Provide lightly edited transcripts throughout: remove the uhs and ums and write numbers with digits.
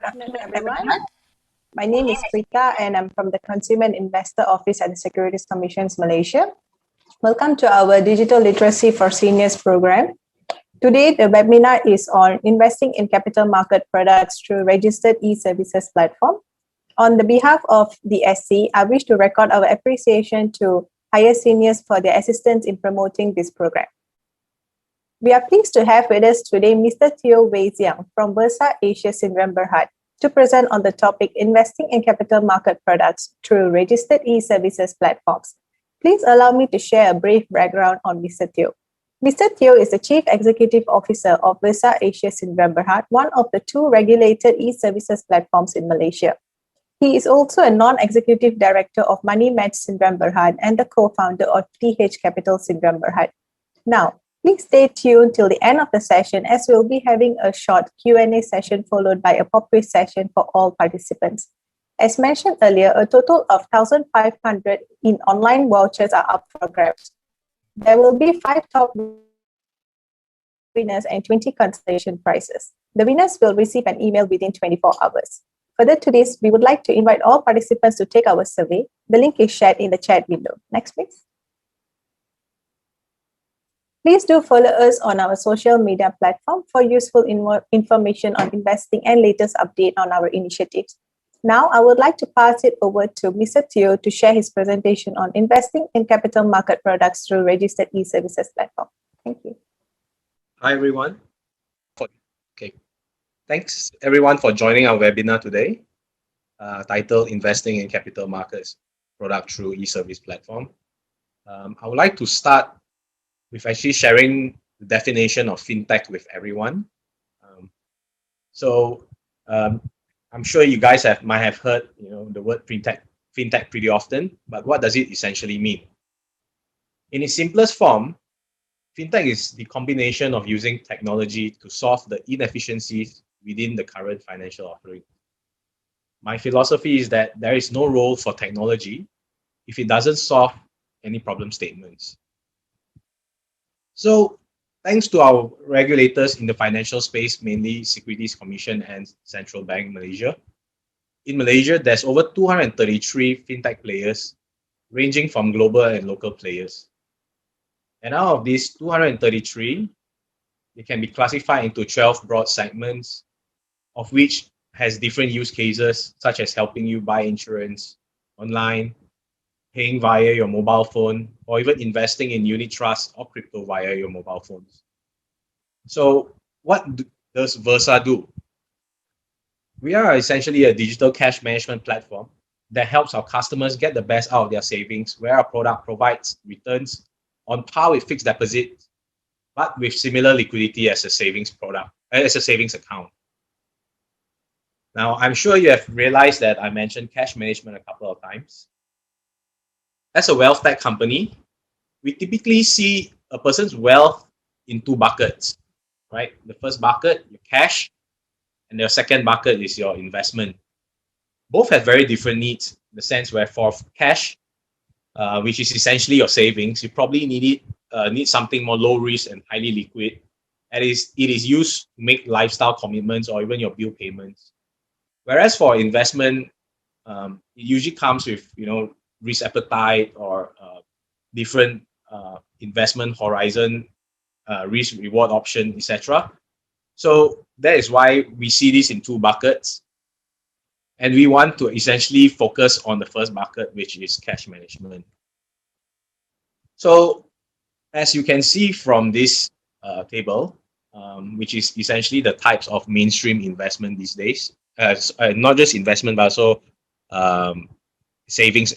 afternoon, everyone. My name is Prita and I'm from the Consumer and Investor Office at the Securities Commissions Malaysia. Welcome to our Digital Literacy for Seniors program. Today, the webinar is on investing in capital market products through registered e-services platform. On the behalf of the SC, I wish to record our appreciation to higher seniors for their assistance in promoting this program. We are pleased to have with us today Mr. Teoh Wei Xiang from Versa Asia Sdn Bhd to present on the topic investing in capital market products through registered e-services platforms. Please allow me to share a brief background on Mr. Teoh. Mr. Teoh is the Chief Executive Officer of Versa Asia Sdn Bhd, one of the two regulated e-services platforms in Malaysia. He is also a non-executive director of MoneyMatch Sdn Bhd and the co-founder of TH Capital Sdn Bhd. Now, please stay tuned till the end of the session as we'll be having a short Q&A session followed by a pop-quiz session for all participants. As mentioned earlier, a total of 1,500 in online vouchers are up for grabs. There will be 5 top winners and 20 consolation prizes. The winners will receive an email within 24 hours. Further to this, we would like to invite all participants to take our survey. The link is shared in the chat window. Next, please. Please do follow us on our social media platform for useful information on investing and latest update on our initiatives. Now, I would like to pass it over to Mr. Teoh to share his presentation on investing in capital market products through registered e-services platform. Thank you. Hi, everyone. Thanks, everyone, for joining our webinar today, titled Investing in Capital Markets Product Through E-Service Platform. I would like to start with actually sharing the definition of fintech with everyone. I'm sure you guys might have heard the word fintech pretty often, but what does it essentially mean? In its simplest form, fintech is the combination of using technology to solve the inefficiencies within the current financial offering. My philosophy is that there is no role for technology if it doesn't solve any problem statements. So, thanks to our regulators in the financial space, mainly Securities Commission and Central Bank Malaysia. In Malaysia, there's over 233 fintech players, ranging from global and local players. And out of these 233, they can be classified into 12 broad segments, of which has different use cases, such as helping you buy insurance online, paying via your mobile phone, or even investing in unit trusts or crypto via your mobile phones. So what does Versa do? We are essentially a digital cash management platform that helps our customers get the best out of their savings, where our product provides returns on par with fixed deposits, but with similar liquidity as a savings product, as a savings account. Now, I'm sure you have realized that I mentioned cash management a couple of times. As a wealth tech company, we typically see a person's wealth in 2 buckets, right? The first bucket, your cash, and the second bucket is your investment. Both have very different needs, in the sense where for cash, which is essentially your savings, you probably need something more low risk and highly liquid. It is used to make lifestyle commitments or even your bill payments. Whereas for investment, it usually comes with risk appetite or different investment horizon, risk reward option, etc. So that is why we see this in 2 buckets, and we want to essentially focus on the first bucket, which is cash management. So as you can see from this table, which is essentially the types of mainstream investment these days, not just investment but also savings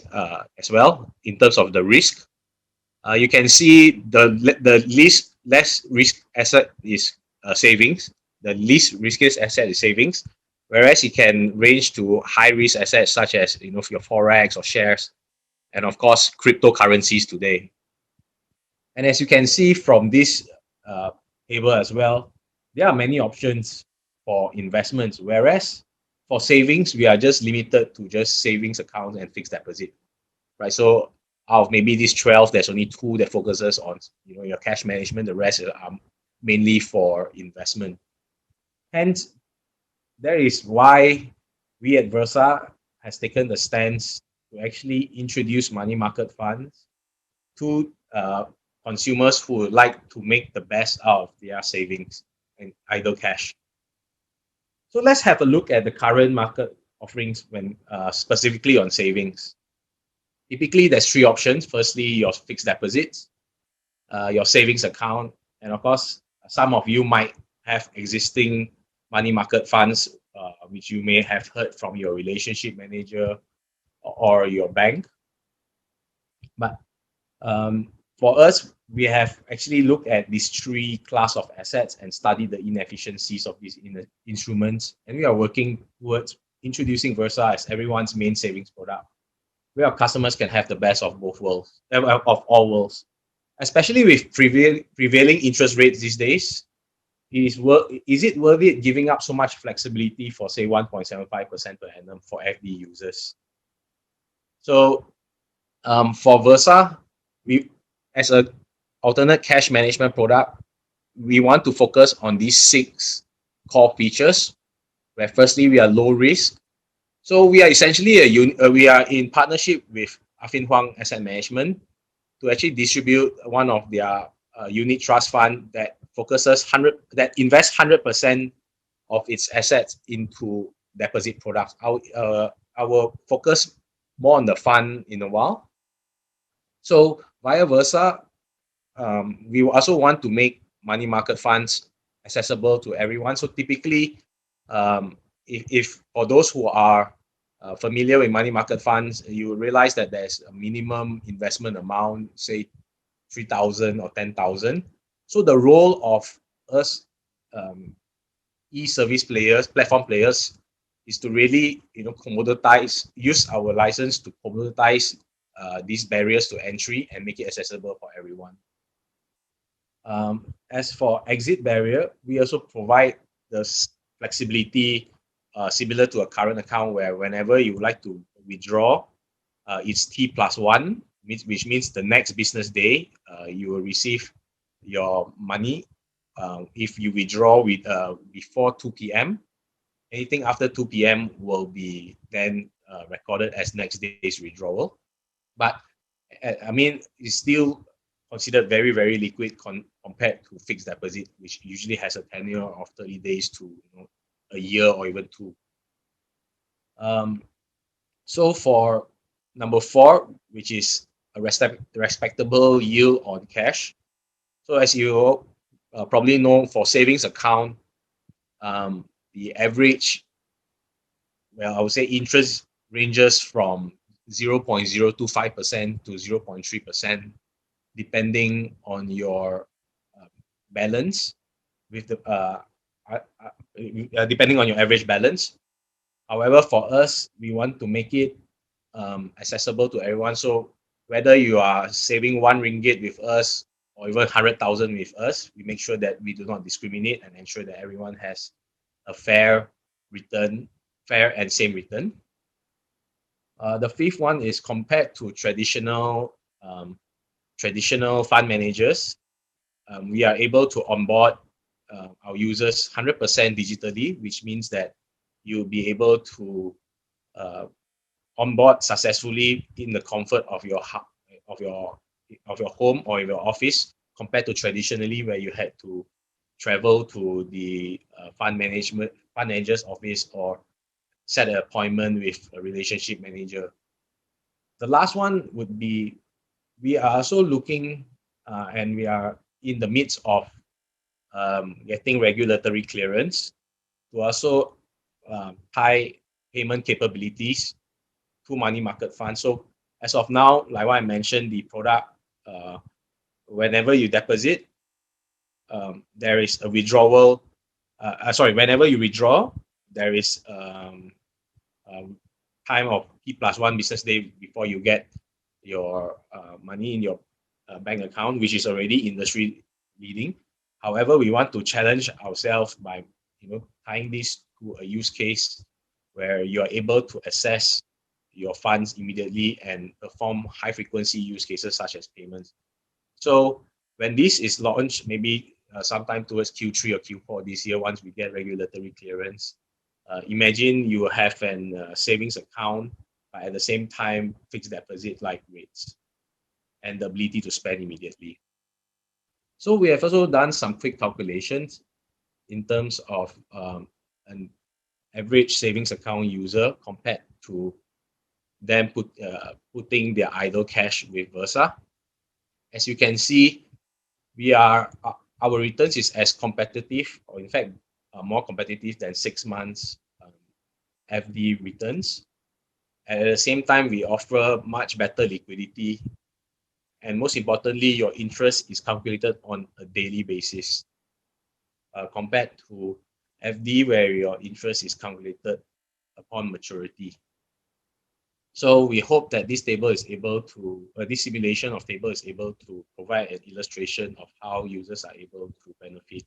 as well, in terms of the risk. You can see the least less risk asset is savings. The least riskiest asset is savings, whereas it can range to high risk assets such as your forex or shares, and of course cryptocurrencies today. And as you can see from this table as well, there are many options for investments, whereas for savings, we are just limited to just savings accounts and fixed deposit, right? So out of maybe these 12, there's only 2 that focuses on your cash management. The rest are mainly for investment. Hence, that is why we at Versa has taken the stance to actually introduce money market funds to consumers who would like to make the best out of their savings and idle cash. So let's have a look at the current market offerings when specifically on savings. Typically, there's three options. Firstly, your fixed deposits, your savings account, and of course, some of you might have existing money market funds, which you may have heard from your relationship manager or your bank. But for us, we have actually looked at these three class of assets and studied the inefficiencies of these instruments, and we are working towards introducing Versa as everyone's main savings product, where our customers can have the best of both worlds, of all worlds. Especially with prevailing interest rates these days, is it worth it giving up so much flexibility for say 1.75% per annum for FD users? So for Versa, we as a alternate cash management product, we want to focus on these 6 core features. Where firstly, we are low risk. So we are essentially we are in partnership with Affin Hwang Asset Management to actually distribute one of their unit trust fund that invests 100% of its assets into deposit products. Our focus more on the fund in a while. So via Versa, we also want to make money market funds accessible to everyone. So typically, if for those who are familiar with money market funds, you realize that there's a minimum investment amount, say 3,000 or 10,000. So the role of us e-service players, platform players, is to really use our license to commoditize these barriers to entry and make it accessible for everyone. As for exit barrier, we also provide the flexibility similar to a current account, where whenever you would like to withdraw, it's T+1, which means the next business day you will receive your money. If you withdraw before 2 p.m., anything after 2 p.m. will be then recorded as next day's withdrawal. But I mean, it's still considered very, very liquid compared to fixed deposit, which usually has a tenure of 30 days to a year or even 2. So for number 4, which is a respectable yield on cash. So as you probably know, for savings account, the average, well, I would say interest ranges from 0.025% to 0.3%, depending on your balance, with the depending on your average balance. However, for us, we want to make it accessible to everyone. So whether you are saving 1 ringgit with us or even 100,000 with us, we make sure that we do not discriminate and ensure that everyone has a fair and same return. The 5th one is, compared to traditional fund managers, we are able to onboard our users 100% digitally, which means that you'll be able to onboard successfully in the comfort of your home or your office, compared to traditionally where you had to travel to the fund manager's office or set an appointment with a relationship manager. The last one would be, we are also looking and we are in the midst of getting regulatory clearance to also tie payment capabilities to money market funds. So as of now, like what I mentioned, the product, whenever you deposit, there is a withdrawal. Whenever you withdraw, there is time of T+1 business day before you get your money in your bank account, which is already industry leading. However, we want to challenge ourselves by tying this to a use case where you are able to access your funds immediately and perform high frequency use cases such as payments. So when this is launched, maybe sometime towards Q3 or Q4 this year, once we get regulatory clearance, Imagine you have an savings account, but at the same time, fixed deposit like rates and the ability to spend immediately. So we have also done some quick calculations in terms of an average savings account user compared to them putting their idle cash with Versa. As you can see, our returns is as competitive, or in fact, more competitive than 6 months FD returns. And at the same time, we offer much better liquidity. And most importantly, your interest is calculated on a daily basis compared to FD, where your interest is calculated upon maturity. So we hope that this table is able to, this simulation of table is able to provide an illustration of how users are able to benefit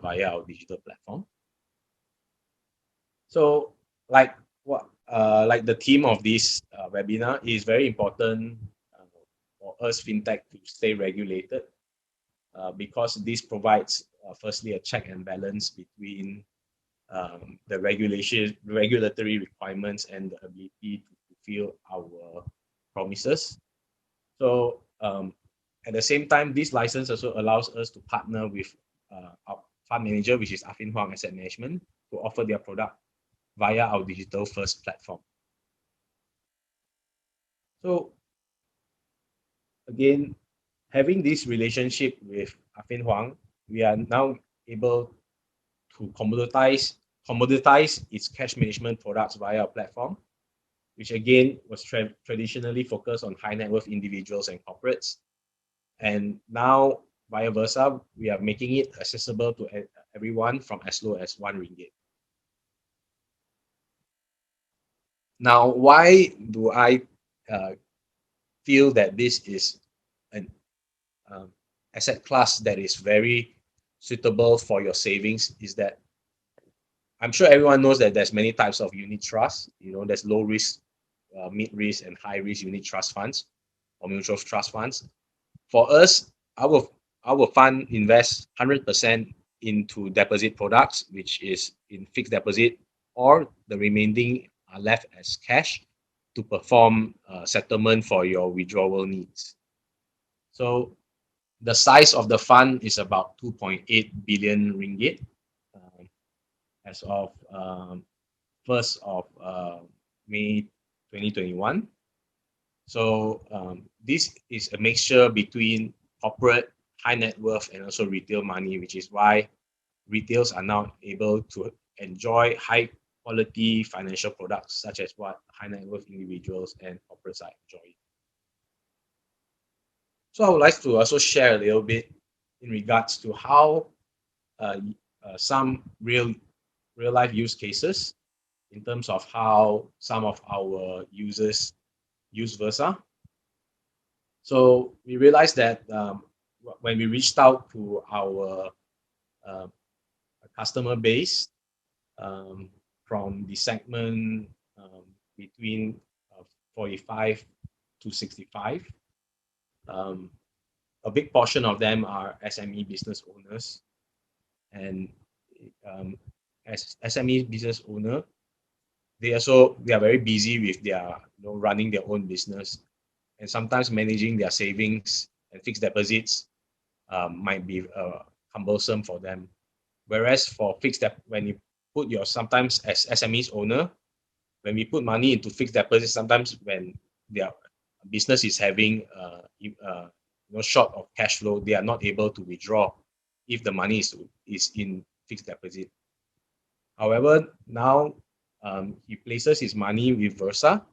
via our digital platform. So like the theme of this webinar is very important for us fintech to stay regulated because this provides firstly a check and balance between the regulatory requirements and the ability to fulfill our promises. So at the same time, this license also allows us to partner with our fund manager, which is Affin Hwang Asset Management, to offer their product via our digital first platform. So again, having this relationship with Affin Hwang, we are now able to commoditize its cash management products via our platform, which again was traditionally focused on high net worth individuals and corporates. And now via Versa, we are making it accessible to everyone from as low as RM1. Now, why do I feel that this is an asset class that is very suitable for your savings is that I'm sure everyone knows that there's many types of unit trusts. There's low risk, mid risk, and high risk unit trust funds or mutual trust funds. For us, our fund invests 100% into deposit products, which is in fixed deposit, or the remaining are left as cash to perform settlement for your withdrawal needs. So the size of the fund is about 2.8 billion ringgit as of 1st of May 2021. So this is a mixture between corporate, high net worth, and also retail money, which is why retails are now able to enjoy high quality financial products, such as what high net worth individuals and corporates are enjoying. So I would like to also share a little bit in regards to how some real life use cases in terms of how some of our users use Versa. So we realized that when we reached out to our customer base from the segment between 45 to 65, a big portion of them are SME business owners. And as SME business owner, they are very busy with their running their own business, and sometimes managing their savings and fixed deposits might be cumbersome for them. Whereas for fixed when you put sometimes as SMEs owner, when we put money into fixed deposits, sometimes when their business is having short of cash flow, they are not able to withdraw if the money is in fixed deposit. However, now he places his money with Versa.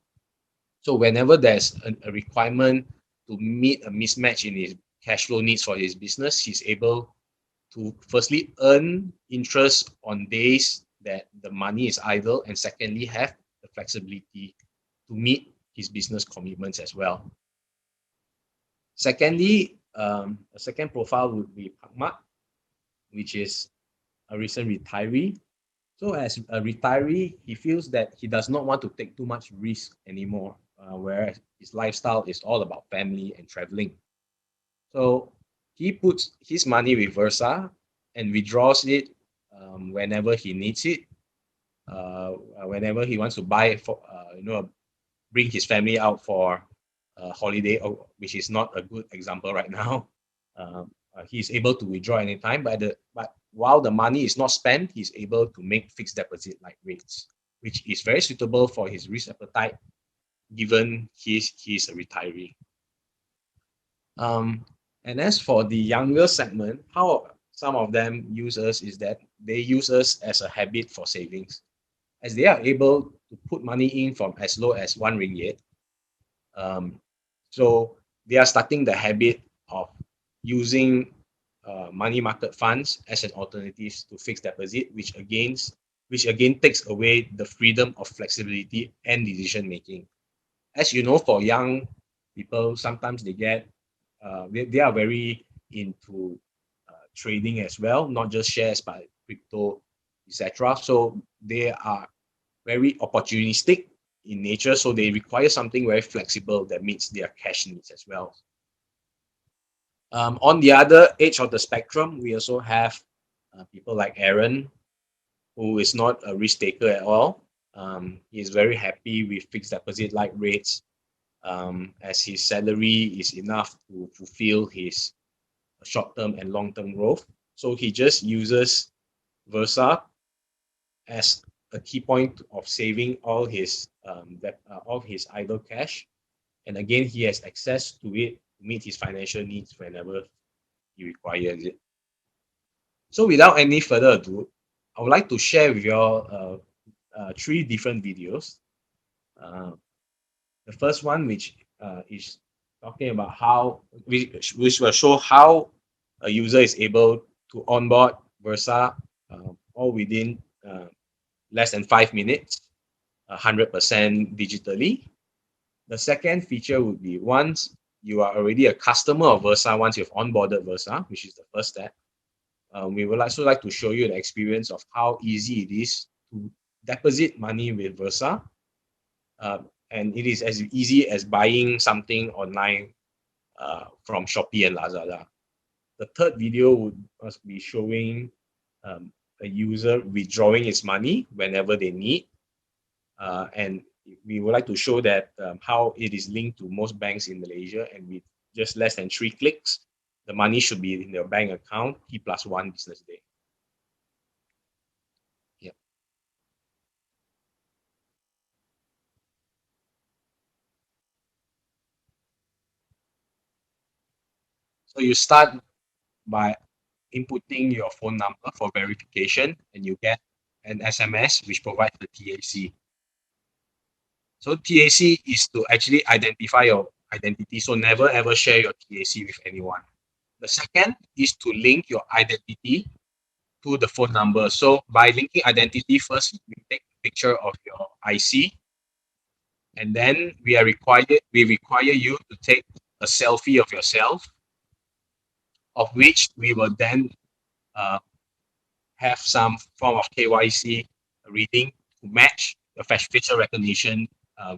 So whenever there's a requirement to meet a mismatch in his cash flow needs for his business, he's able to firstly earn interest on days that the money is idle, and secondly have the flexibility to meet his business commitments as well. Secondly, a second profile would be Pakmat, which is a recent retiree. So as a retiree, he feels that he does not want to take too much risk anymore, whereas his lifestyle is all about family and traveling. So he puts his money with Versa and withdraws it whenever he needs it. whenever he wants to buy for bring his family out for a holiday, which is not a good example right now. He's able to withdraw anytime, but while the money is not spent, he's able to make fixed deposit like rates, which is very suitable for his risk appetite, given he's a retiree. And as for the younger segment, how some of them use us is that they use us as a habit for savings, as they are able to put money in from as low as RM1. So they are starting the habit of using money market funds as an alternative to fixed deposit, which again takes away the freedom of flexibility and decision making. As you know, for young people, sometimes they are very into trading as well, not just shares but crypto, etc. So they are very opportunistic in nature, so they require something very flexible that meets their cash needs as well. On the other edge of the spectrum, we also have people like Aaron, who is not a risk taker at all. He is very happy with fixed deposit like rates, as his salary is enough to fulfill his short-term and long-term growth. So he just uses Versa as a key point of saving all his idle cash, and again he has access to it to meet his financial needs whenever he requires it. So without any further ado, I would like to share with you all three different videos. The first one, which is talking about which will show how a user is able to onboard Versa all within less than 5 minutes, 100% digitally. The second feature would be once you are already a customer of Versa, once you've onboarded Versa, which is the first step, we would also like to show you the experience of how easy it is to deposit money with Versa. And it is as easy as buying something online from Shopee and Lazada. The third video would be showing a user withdrawing his money whenever they need. And we would like to show that how it is linked to most banks in Malaysia, and with just less than 3 clicks, the money should be in your bank account T+1 business day. Yeah. So you start by inputting your phone number for verification, and you get an SMS which provides the TAC. So TAC is to actually identify your identity. So never ever share your TAC with anyone. The second is to link your identity to the phone number. So by linking identity, first we take a picture of your IC, and then we require you to take a selfie of yourself, of which we will then uh, have some form of KYC reading to match the facial recognition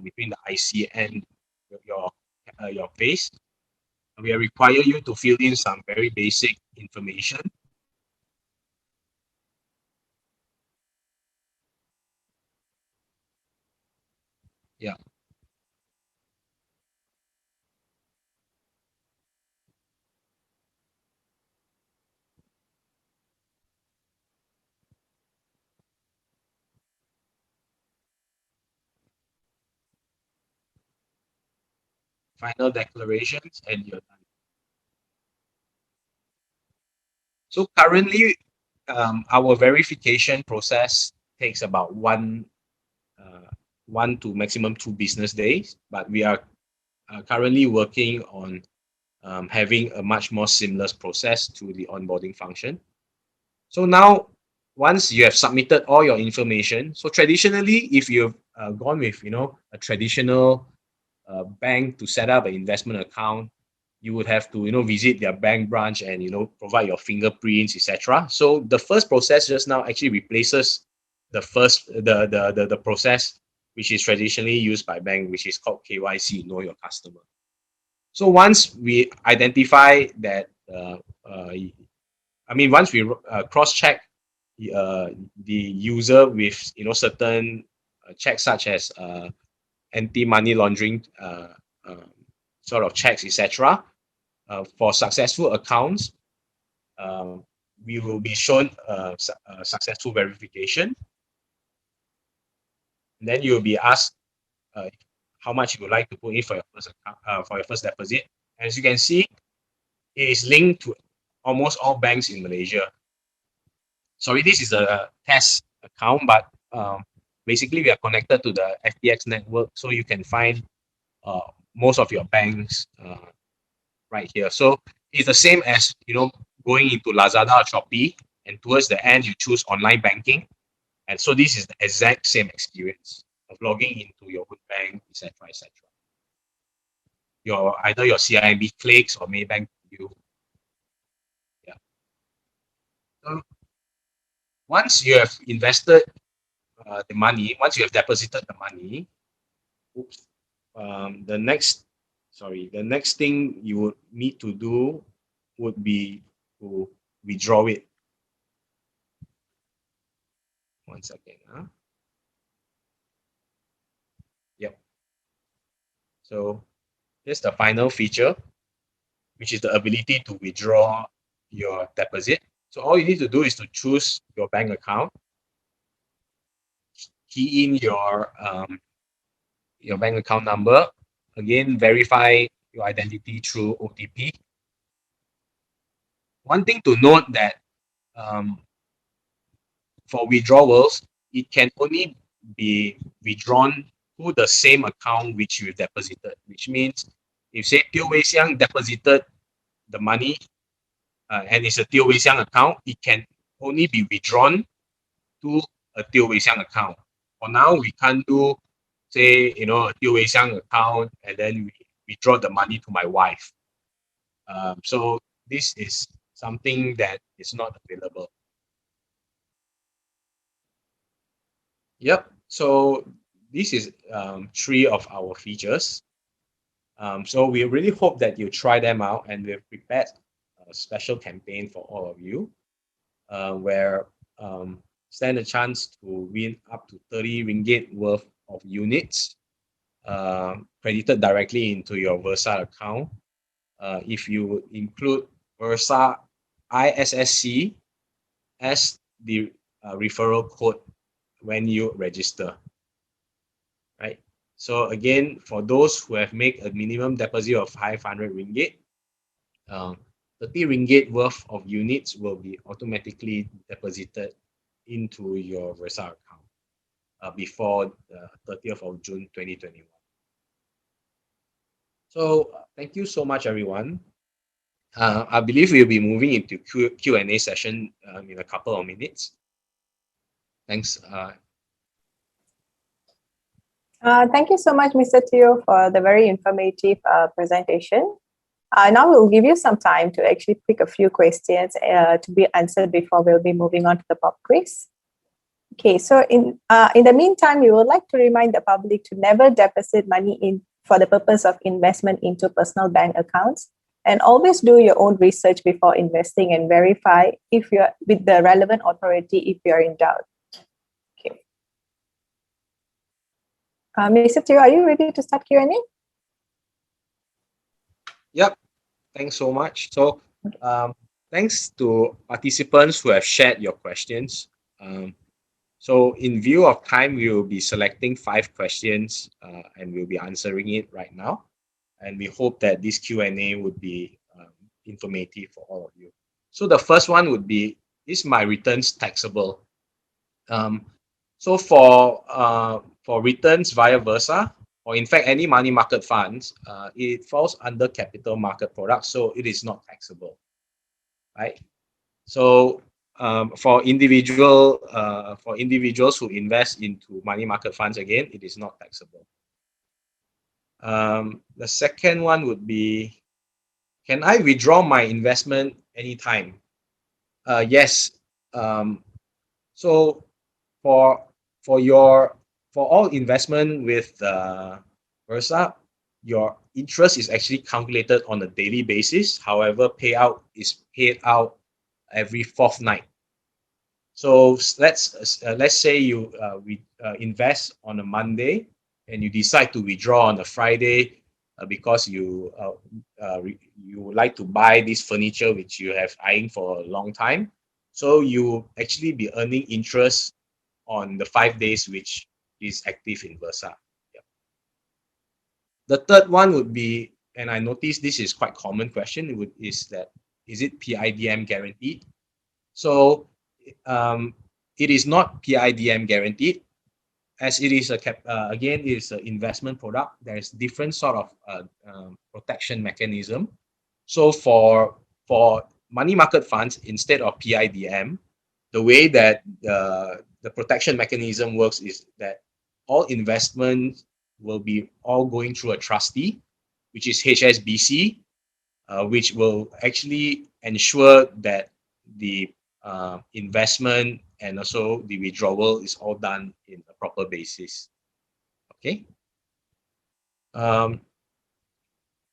between the IC and your face. We require you to fill in some very basic information. Yeah. Final declarations, and you're done. So currently, our verification process takes about uh, 1 to maximum 2 business days, but we are currently working on having a much more seamless process to the onboarding function. So now, once you have submitted all your information, so traditionally, if you've gone with a traditional bank to set up an investment account, you would have to visit their bank branch and provide your fingerprints, etc. So the first process just now actually replaces the process which is traditionally used by bank, which is called KYC, know your customer. So once we identify that, once we cross check the user with certain checks such as anti-money laundering sort of checks, etc. For successful accounts, we will be shown a successful verification. And then you will be asked how much you would like to put in for your first account, for your first deposit. As you can see, it is linked to almost all banks in Malaysia. Sorry, this is a test account, but basically we are connected to the FTX network, so you can find most of your banks right here. So it's the same as going into Lazada or Shopee, and towards the end you choose online banking, and so this is the exact same experience of logging into your own bank, etc., etc. Either your CIMB clicks or Maybank you. Yeah. So once you have invested the money, once you have deposited the money, oops, the next thing you would need to do would be to withdraw it. One second. Yep. So here's the final feature, which is the ability to withdraw your deposit. So all you need to do is to choose your bank account, key in your bank account number, again verify your identity through OTP. One thing to note that for withdrawals, it can only be withdrawn to the same account which you deposited, which means if say Teoh Wei Xiang deposited the money and it's a Teoh Wei Xiang account, it can only be withdrawn to a Teoh Wei Xiang account. For now, we can't do, say, a Teoh Wei Xiang account and then we withdraw the money to my wife. So this is something that is not available. Yep. So this is 3 of our features. So we really hope that you try them out, and we've prepared a special campaign for all of you, where stand a chance to win up to 30 ringgit worth of units credited directly into your Versa account. If you include Versa ISSC as the referral code when you register, right? So again, for those who have made a minimum deposit of 500 ringgit, 30 ringgit worth of units will be automatically deposited into your Versa account before the 30th of June 2021. So thank you so much, everyone. I believe we'll be moving into Q&A session in a couple of minutes. Thanks. Thank you so much, Mr. Teoh, for the very informative presentation. Now we'll give you some time to actually pick a few questions to be answered before we'll be moving on to the pop quiz. Okay, so in the meantime, we would like to remind the public to never deposit money in for the purpose of investment into personal bank accounts, and always do your own research before investing and verify if you're with the relevant authority if you're in doubt. Okay. Mr. Teoh, are you ready to start Q&A? Yep. Thanks so much. So thanks to participants who have shared your questions. So in view of time, we will be selecting 5 questions and we'll be answering it right now. And we hope that this Q&A would be informative for all of you. So the first one would be, is my returns taxable? So for returns via Versa, or in fact any money market funds, it falls under capital market products, so it is not taxable, right? So for individuals who invest into money market funds, again, it is not taxable. The second one would be, can I withdraw my investment anytime? Yes. So for all investment with Versa, your interest is actually calculated on a daily basis. However, payout is paid out every 4th night. So let's say you invest on a Monday and you decide to withdraw on a Friday because you would like to buy this furniture which you have eyeing for a long time. So you actually be earning interest on the 5 days which is active in Versa. Yeah. The third one would be, and I noticed this is quite common question, is it PIDM guaranteed? So it is not PIDM guaranteed, as it is again, it is an investment product. There's different sort of protection mechanism. So for money market funds, instead of PIDM, the way that the protection mechanism works is that all investments will be all going through a trustee, which is HSBC, which will actually ensure that the investment and also the withdrawal is all done in a proper basis. Okay.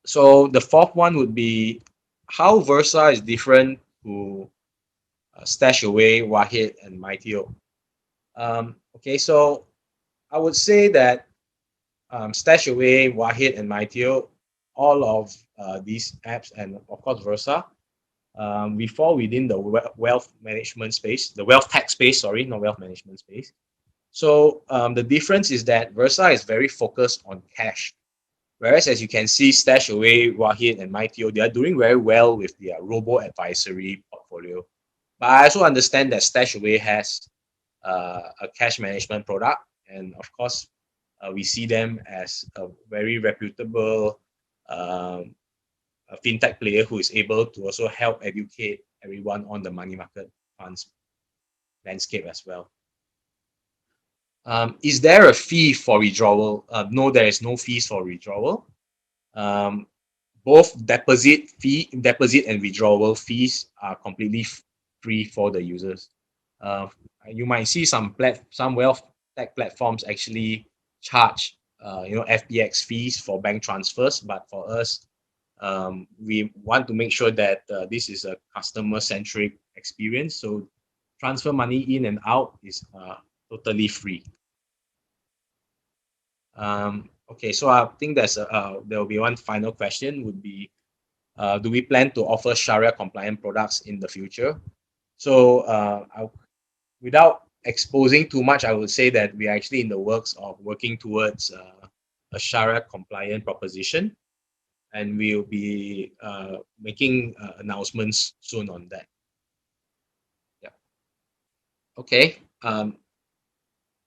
So the fourth one would be how Versa is different to StashAway, Wahid, and MyTeo. Okay, so I would say that StashAway, Wahid, and MyTeo, all of these apps, and of course Versa, we fall within the wealth management space, the wealth tech space, sorry, not wealth management space. So the difference is that Versa is very focused on cash. Whereas, as you can see, StashAway, Wahid, and MyTeo, they are doing very well with their robo-advisory portfolio. But I also understand that StashAway has a cash management product. And of course, we see them as a very reputable a fintech player who is able to also help educate everyone on the money market funds landscape as well. Is there a fee for withdrawal? No, there is no fees for withdrawal. Both deposit and withdrawal fees are completely free for the users. You might see some wealth tech platforms actually charge FBX fees for bank transfers, but for us, we want to make sure that this is a customer-centric experience. So transfer money in and out is totally free. Okay, so I think there will be one final question would be, do we plan to offer Sharia compliant products in the future? So without exposing too much, I would say that we are actually in the works of working towards a Sharia compliant proposition, and we'll be making announcements soon on that. Yeah. Okay.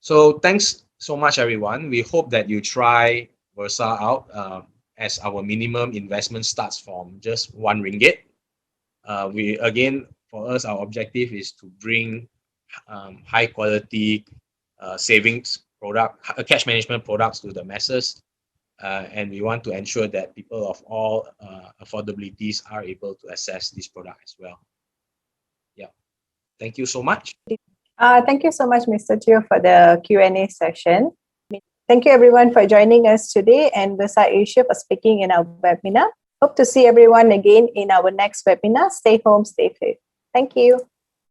So thanks so much, everyone. We hope that you try Versa out, as our minimum investment starts from just RM1. For us, our objective is to bring high quality savings cash management products to the masses, and we want to ensure that people of all affordabilities are able to access this product as well. Yeah, thank you so much. Thank you so much, Mr. Teoh, for the Q&A session. Thank you everyone for joining us today, and Versa Asia for speaking in our webinar. Hope to see everyone again in our next webinar. Stay home, stay safe. Thank you.